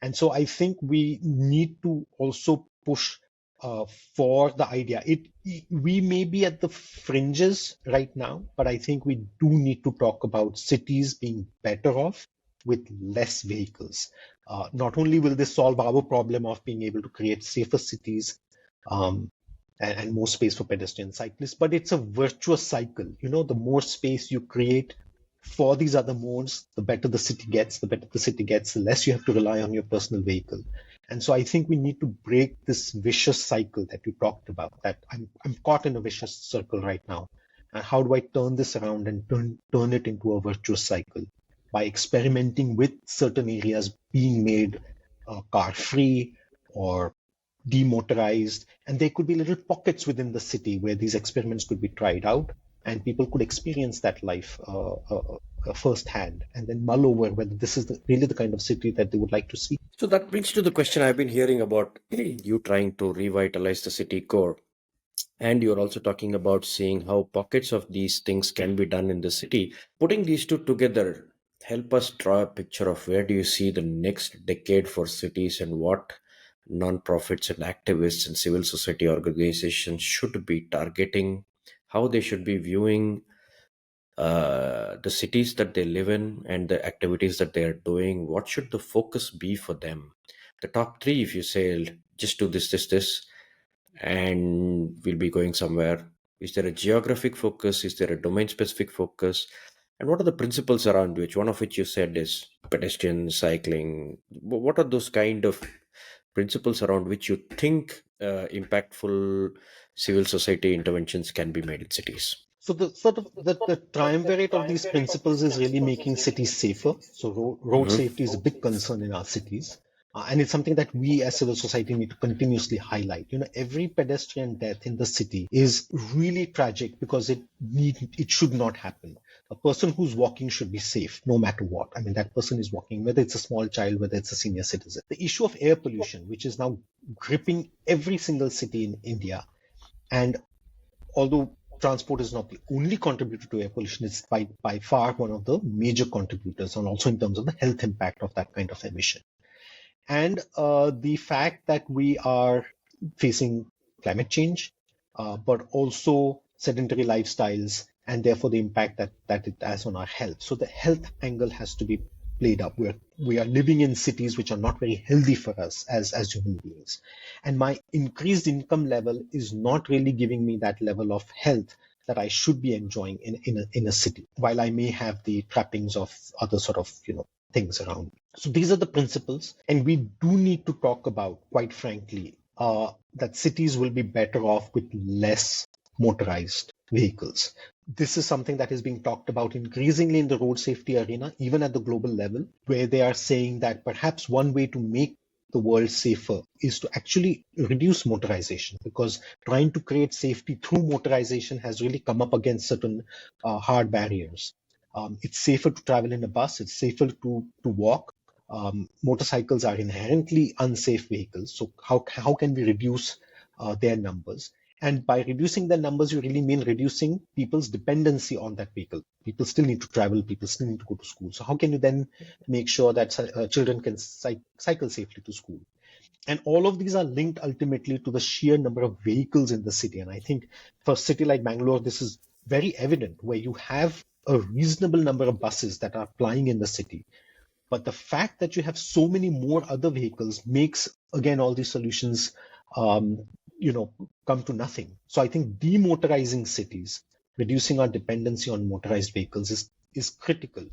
And so I think we need to also push for the idea. We may be at the fringes right now, but I think we do need to talk about cities being better off with less vehicles. Not only will this solve our problem of being able to create safer cities, and more space for pedestrian cyclists, but it's a virtuous cycle. The more space you create for these other modes, the better the city gets. The better the city gets, the less you have to rely on your personal vehicle. And so I think we need to break this vicious cycle that you talked about, that I'm caught in a vicious circle right now. And how do I turn this around and turn it into a virtuous cycle? by experimenting with certain areas being made car-free or demotorized, and there could be little pockets within the city where these experiments could be tried out, and people could experience that life firsthand, and then mull over whether this is really the kind of city that they would like to see. So that brings to the question I've been hearing about you trying to revitalize the city core. And you're also talking about seeing how pockets of these things can be done in the city. Putting these two together, help us draw a picture of where do you see the next decade for cities and what non-profits and activists and civil society organizations should be targeting, how they should be viewing the cities that they live in and the activities that they are doing. What should the focus be for them? The top three, if you say, just do this, and we'll be going somewhere. Is there a geographic focus? Is there a domain specific focus? And what are the principles around which, one of which you said is pedestrian cycling? What are those kind of principles around which you think impactful civil society interventions can be made in cities? So the sort of the triumvirate of these principles is really making cities safer. So road Mhm. safety is a big concern in our cities. And it's something that we as civil society need to continuously highlight. Every pedestrian death in the city is really tragic because it should not happen. A person who's walking should be safe no matter what. I mean, that person is walking, whether it's a small child, whether it's a senior citizen. The issue of air pollution, which is now gripping every single city in India, and although transport is not the only contributor to air pollution, it's by far one of the major contributors, and also in terms of the health impact of that kind of emission. And the fact that we are facing climate change, but also sedentary lifestyles, and therefore the impact that it has on our health. So the health angle has to be played up. We are living in cities which are not very healthy for us as human beings. And my increased income level is not really giving me that level of health that I should be enjoying in a city, while I may have the trappings of other sort of things around. So these are the principles, and we do need to talk about, quite frankly, that cities will be better off with less motorized vehicles. This is something that is being talked about increasingly in the road safety arena, even at the global level, where they are saying that perhaps one way to make the world safer is to actually reduce motorization, because trying to create safety through motorization has really come up against certain hard barriers. It's safer to travel in a bus, it's safer to walk. Motorcycles are inherently unsafe vehicles, so how can we reduce their numbers? And by reducing the numbers, you really mean reducing people's dependency on that vehicle. People still need to travel, people still need to go to school. So how can you then make sure that children can cycle safely to school? And all of these are linked ultimately to the sheer number of vehicles in the city. And I think for a city like Bangalore, this is very evident, where you have a reasonable number of buses that are plying in the city. But the fact that you have so many more other vehicles makes, again, all these solutions, um, come to nothing. So I think demotorizing cities, reducing our dependency on motorized vehicles is critical.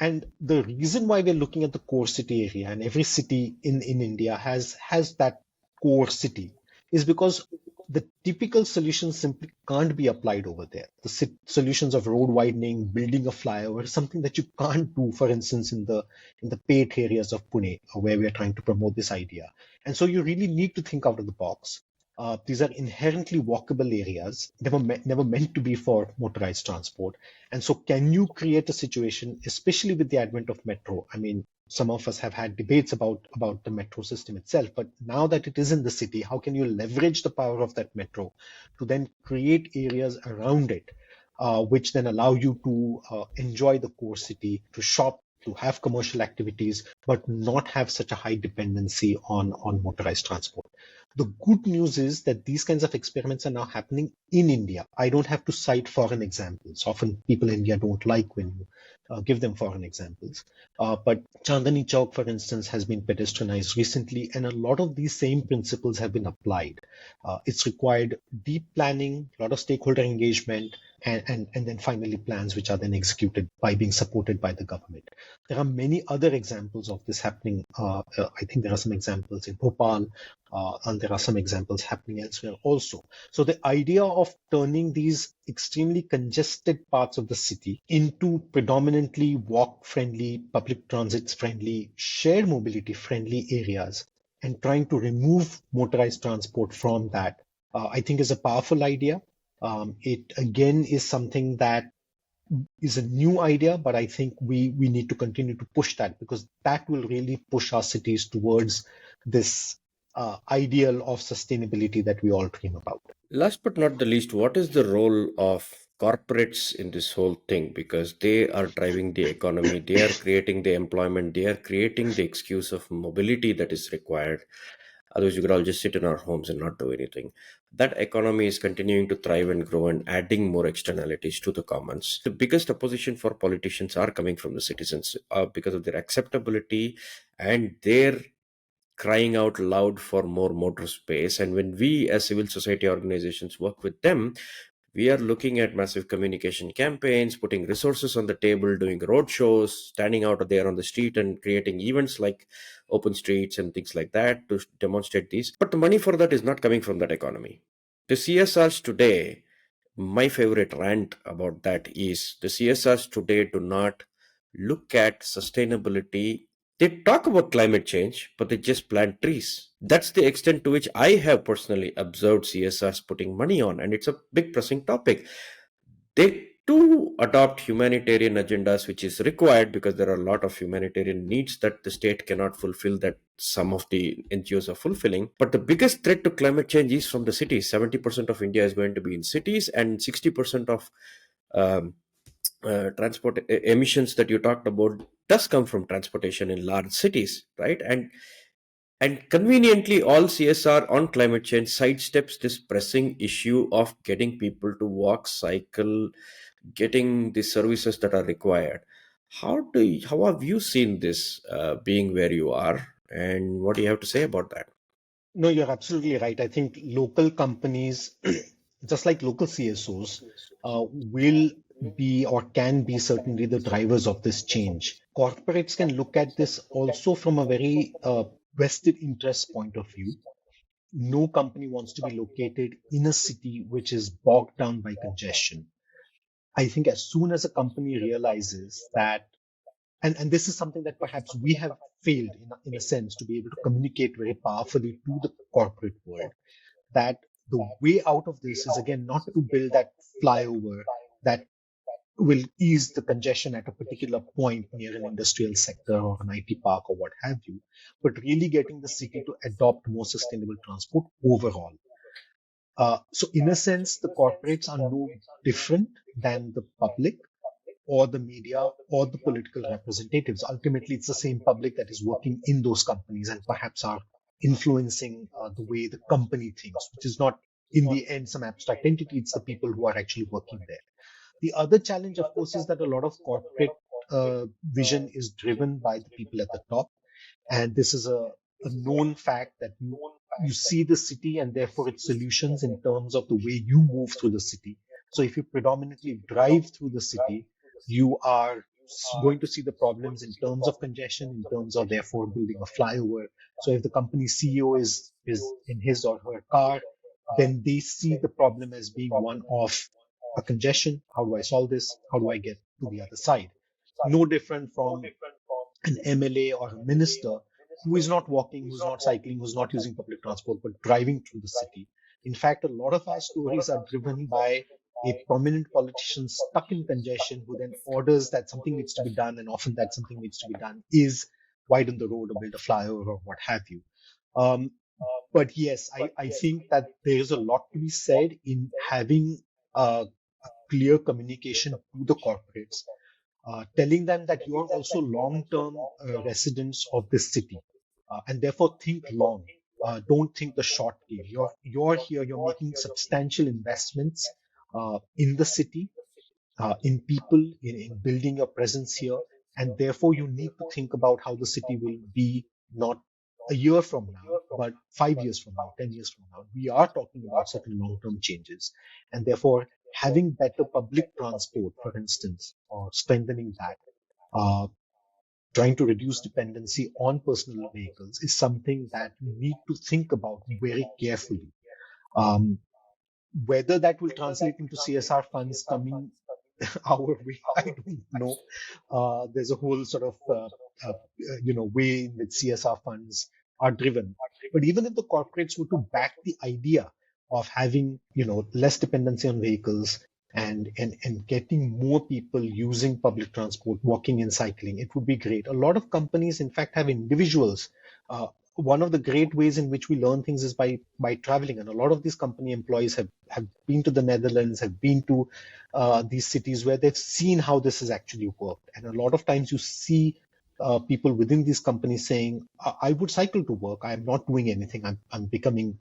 And the reason why we're looking at the core city area, and every city in India has that core city, is because the typical solutions simply can't be applied over there. The solutions of road widening, building a flyover, is something that you can't do, for instance, in the Pate areas of Pune, where we are trying to promote this idea. And so you really need to think out of the box. These are inherently walkable areas, never meant to be for motorized transport. And so can you create a situation, especially with the advent of metro? I mean, some of us have had debates about the metro system itself, but now that it is in the city, how can you leverage the power of that metro to then create areas around it, which then allow you to enjoy the core city, to shop, to have commercial activities, but not have such a high dependency on motorized transport. The good news is that these kinds of experiments are now happening in India. I don't have to cite foreign examples. Often people in India don't like when you give them foreign examples. But Chandani Chowk, for instance, has been pedestrianized recently, and a lot of these same principles have been applied. It's required deep planning, a lot of stakeholder engagement, and then finally plans which are then executed by being supported by the government. There are many other examples of this happening. I think there are some examples in Bhopal, and there are some examples happening elsewhere also. So the idea of turning these extremely congested parts of the city into predominantly walk-friendly, public transit-friendly, shared mobility-friendly areas and trying to remove motorized transport from that, I think is a powerful idea. It again is something that is a new idea, but I think we need to continue to push that because that will really push our cities towards this ideal of sustainability that we all dream about. Last but not the least, what is the role of corporates in this whole thing? Because they are driving the economy, they are creating the employment, they are creating the excuse of mobility that is required. Otherwise, we could all just sit in our homes and not do anything. That economy is continuing to thrive and grow and adding more externalities to the commons. The biggest opposition for politicians are coming from the citizens because of their acceptability and their crying out loud for more motor space. And when we as civil society organizations work with them, we are looking at massive communication campaigns, putting resources on the table, doing road shows, standing out there on the street and creating events like open streets and things like that to demonstrate these. But the money for that is not coming from that economy. The CSRs today, my favorite rant about that is the CSRs today do not look at sustainability. They talk about climate change, but they just plant trees. That's the extent to which I have personally observed CSRs putting money on, and it's a big pressing topic. They do adopt humanitarian agendas, which is required because there are a lot of humanitarian needs that the state cannot fulfill, that some of the NGOs are fulfilling. But the biggest threat to climate change is from the cities. 70% of India is going to be in cities, and 60% of um, transport emissions that you talked about does come from transportation in large cities, right? And conveniently, all CSR on climate change sidesteps this pressing issue of getting people to walk, cycle, getting the services that are required. How have you seen this being where you are, and what do you have to say about that? No, you're absolutely right. I think local companies, just like local CSOs, will be or can be certainly the drivers of this change. Corporates can look at this also from a very vested interest point of view. No company wants to be located in a city which is bogged down by congestion. I think as soon as a company realizes that, and this is something that perhaps we have failed in a sense to be able to communicate very powerfully to the corporate world, that the way out of this is again not to build that flyover that will ease the congestion at a particular point near an industrial sector or an IT park or what have you, but really getting the city to adopt more sustainable transport overall. So in a sense, the corporates are no different than the public or the media or the political representatives. Ultimately, it's the same public that is working in those companies and perhaps are influencing the way the company thinks, which is not in the end some abstract entity. It's the people who are actually working there. The other challenge, of course, is that a lot of corporate vision is driven by the people at the top. And this is a known fact that you see the city and therefore its solutions in terms of the way you move through the city. So if you predominantly drive through the city, you are going to see the problems in terms of congestion, in terms of therefore building a flyover. So if the company CEO is in his or her car, then they see the problem as being one of a congestion. How do I solve this? How do I get to the other side? No different from an MLA or a minister who is not walking, who's not cycling, who's not using public transport, but driving through the city. In fact, a lot of our stories are driven by a prominent politician stuck in congestion who then orders that something needs to be done, and often that something needs to be done is widen the road or build a flyover or what have you. Um, but yes, I think that there is a lot to be said in having a clear communication to the corporates, telling them that you are also long-term residents of this city, and therefore think long. Don't think the short game. You're here. You're making substantial investments in the city, in people, in building your presence here, and therefore you need to think about how the city will be not a year from now, but 5 years from now, 10 years from now. We are talking about certain long-term changes, and therefore having better public transport, for instance, or strengthening that, uh, trying to reduce dependency on personal vehicles is something that we need to think about very carefully. Um, whether that will translate into CSR funds coming our way, I don't know. There's a whole sort of way in which CSR funds are driven. But even if the corporates were to back the idea of having less dependency on vehicles and getting more people using public transport, walking and cycling, it would be great. A lot of companies, in fact, have individuals. One of the great ways in which we learn things is by traveling, and a lot of these company employees have been to the Netherlands, have been to these cities where they've seen how this has actually worked. And a lot of times you see people within these companies saying, I would cycle to work. I'm not doing anything. I'm becoming,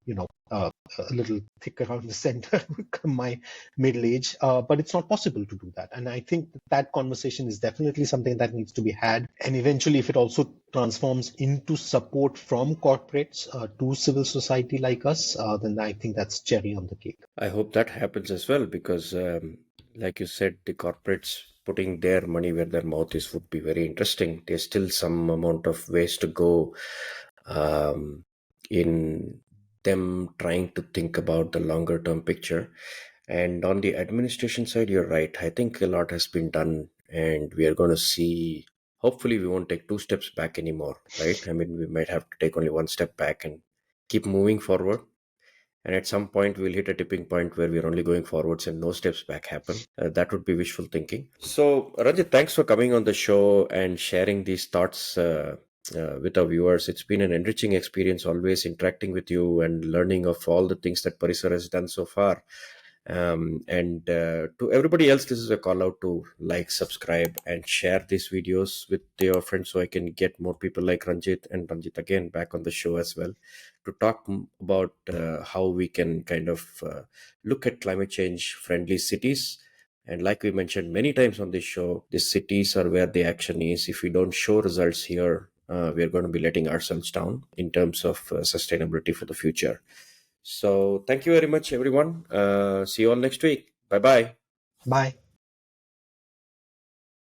a little thick around the center, come my middle age, but it's not possible to do that. And I think that conversation is definitely something that needs to be had. And eventually, if it also transforms into support from corporates to civil society like us, then I think that's cherry on the cake. I hope that happens as well because, like you said, the corporates putting their money where their mouth is would be very interesting. There's still some amount of ways to go in them trying to think about the longer term picture. And on the administration side, you're right. I think a lot has been done, and we are going to see. Hopefully, we won't take two steps back anymore, right? I mean, we might have to take only one step back and keep moving forward, and at some point we'll hit a tipping point where we're only going forwards and no steps back happen. That would be wishful thinking. So Ranjit, thanks for coming on the show and sharing these thoughts with our viewers. It's been an enriching experience always interacting with you and learning of all the things that Parisar has done so far. And to everybody else, this is a call out to like, subscribe, and share these videos with your friends so I can get more people like Ranjit and Ranjit again back on the show as well to talk about how we can kind of look at climate change friendly cities. And like we mentioned many times on this show, the cities are where the action is. If we don't show results here, we're going to be letting ourselves down in terms of sustainability for the future. So thank you very much, everyone. See you all next week. Bye bye. Bye.